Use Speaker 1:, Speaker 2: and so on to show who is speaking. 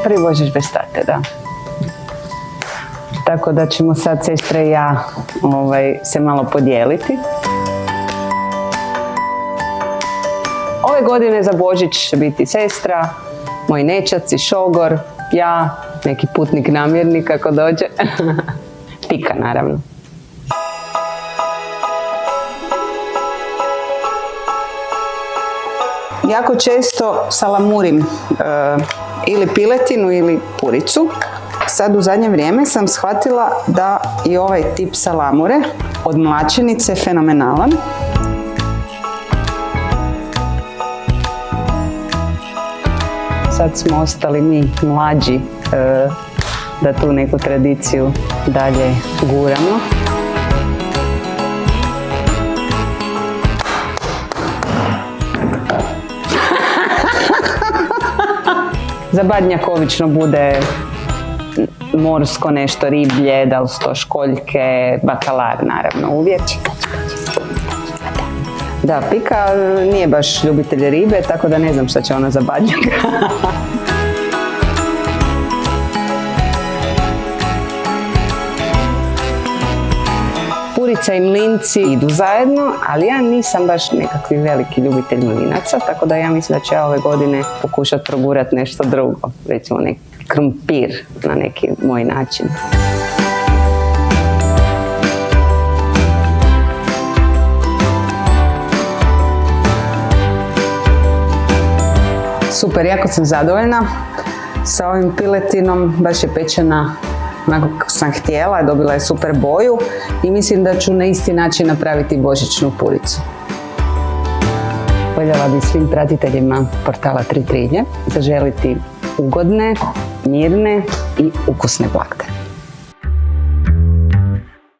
Speaker 1: Prvi Božić bez tate, da. Tako da ćemo sad sestra i ja se malo podijeliti. Ove godine za Božić će biti sestra, moj nećac i šogor, ja, neki putnik namjernik ako dođe. Pika, naravno. Jako često salamurim ili piletinu ili puricu. Sad u zadnje vrijeme sam shvatila da i ovaj tip salamure od mlačenice fenomenalan. Sad smo ostali mi mlađi da tu neku tradiciju dalje guramo. Za badnjak obično bude morsko nešto, riblje, da li su to školjke, bakalar naravno uvijek. Da, Pika nije baš ljubitelj ribe, tako da ne znam šta će ona za badnjak. Purica i mlinci idu zajedno, ali ja nisam baš nekakvi veliki ljubitelj mlinaca, tako da ja mislim da ću ja ove godine pokušati progurati nešto drugo, recimo neki krumpir na neki moj način. Super, jako sam zadovoljna sa ovim piletinom, baš je pečena onako kako sam htjela, dobila je super boju i mislim da ću na isti način napraviti božićnu puricu. Voljela bih svim pratiteljima portala Tri Trilje zaželiti ugodne, mirne i ukusne blagdane.